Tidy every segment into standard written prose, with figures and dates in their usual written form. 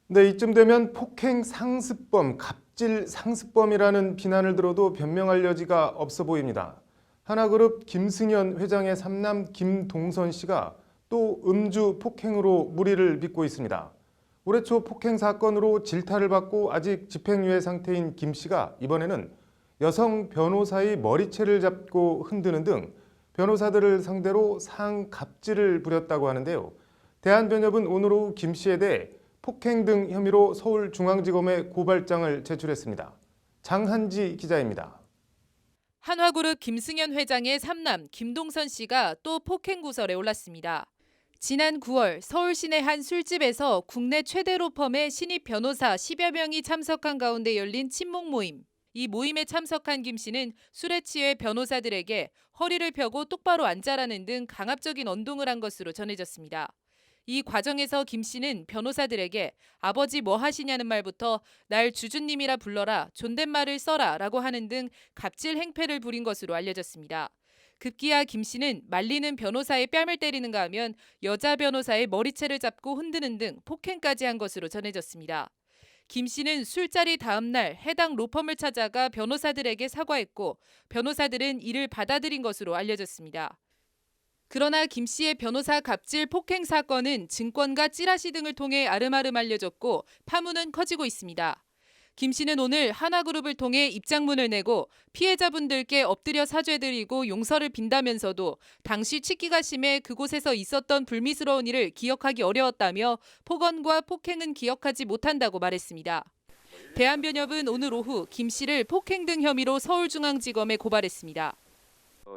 네, 이쯤 되면 폭행 상습범, 갑질 상습범이라는 비난을 들어도 변명할 여지가 없어 보입니다. 하나그룹 김승현 회장의 삼남 김동선 씨가 또 음주 폭행으로 무리를 빚고 있습니다. 올해 초 폭행 사건으로 질타를 받고 아직 집행유예 상태인 김 씨가 이번에는 여성 변호사의 머리채를 잡고 흔드는 등 변호사들을 상대로 상갑질을 부렸다고 하는데요. 대한변협은 오늘 오후 김 씨에 대해 폭행 등 혐의로 서울중앙지검에 고발장을 제출했습니다. 장한지 기자입니다. 한화그룹 김승현 회장의 삼남 김동선 씨가 또 폭행 구설에 올랐습니다. 지난 9월 서울 시내 한 술집에서 국내 최대로 펌의 신입 변호사 10여 명이 참석한 가운데 열린 친목 모임. 이 모임에 참석한 김 씨는 술에 취해 변호사들에게 허리를 펴고 똑바로 앉아라는 등 강압적인 언동을 한 것으로 전해졌습니다. 이 과정에서 김 씨는 변호사들에게 아버지 뭐 하시냐는 말부터 날 주주님이라 불러라, 존댓말을 써라 라고 하는 등 갑질 행패를 부린 것으로 알려졌습니다. 급기야 김 씨는 말리는 변호사의 뺨을 때리는가 하면 여자 변호사의 머리채를 잡고 흔드는 등 폭행까지 한 것으로 전해졌습니다. 김 씨는 술자리 다음 날 해당 로펌을 찾아가 변호사들에게 사과했고 변호사들은 이를 받아들인 것으로 알려졌습니다. 그러나 김 씨의 변호사 갑질 폭행 사건은 증권가 찌라시 등을 통해 아름아름 알려졌고 파문은 커지고 있습니다. 김 씨는 오늘 하나그룹을 통해 입장문을 내고 피해자분들께 엎드려 사죄드리고 용서를 빈다면서도 당시 취기가 심해 그곳에서 있었던 불미스러운 일을 기억하기 어려웠다며 폭언과 폭행은 기억하지 못한다고 말했습니다. 대한변협은 오늘 오후 김 씨를 폭행 등 혐의로 서울중앙지검에 고발했습니다.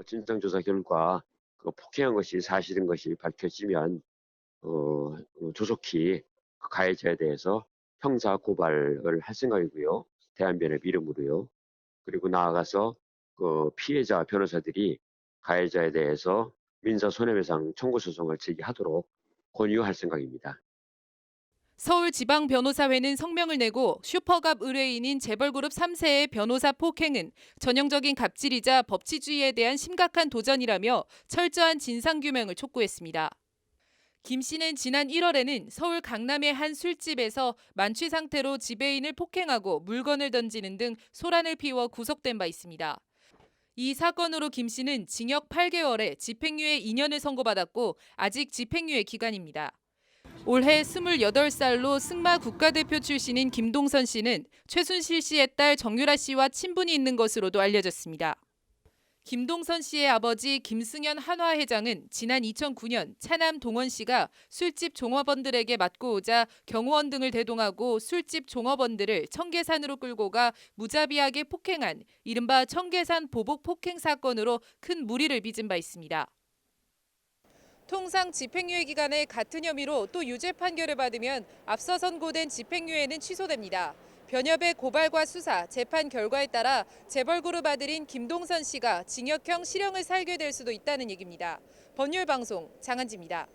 진상조사 결과 폭행한 것이 사실인 것이 밝혀지면 조속히 가해자에 대해서 형사 고발을 할 생각이고요. 대한변협 이름으로요. 그리고 나아가서 피해자 변호사들이 가해자에 대해서 민사 손해배상 청구 소송을 제기하도록 권유할 생각입니다. 서울지방변호사회는 성명을 내고 슈퍼갑 의뢰인인 재벌그룹 3세의 변호사 폭행은 전형적인 갑질이자 법치주의에 대한 심각한 도전이라며 철저한 진상규명을 촉구했습니다. 김 씨는 지난 1월에는 서울 강남의 한 술집에서 만취 상태로 지배인을 폭행하고 물건을 던지는 등 소란을 피워 구속된 바 있습니다. 이 사건으로 김 씨는 징역 8개월에 집행유예 2년을 선고받았고 아직 집행유예 기간입니다. 올해 28살로 승마 국가대표 출신인 김동선 씨는 최순실 씨의 딸 정유라 씨와 친분이 있는 것으로도 알려졌습니다. 김동선 씨의 아버지 김승현 한화 회장은 지난 2009년 차남 동원 씨가 술집 종업원들에게 맞고 오자 경호원 등을 대동하고 술집 종업원들을 청계산으로 끌고 가 무자비하게 폭행한 이른바 청계산 보복 폭행 사건으로 큰 무리를 빚은 바 있습니다. 통상 집행유예 기간에 같은 혐의로 또 유죄 판결을 받으면 앞서 선고된 집행유예는 취소됩니다. 변협의 고발과 수사, 재판 결과에 따라 재벌그룹 아들인 김동선 씨가 징역형 실형을 살게 될 수도 있다는 얘기입니다. 법률방송 장한지입니다.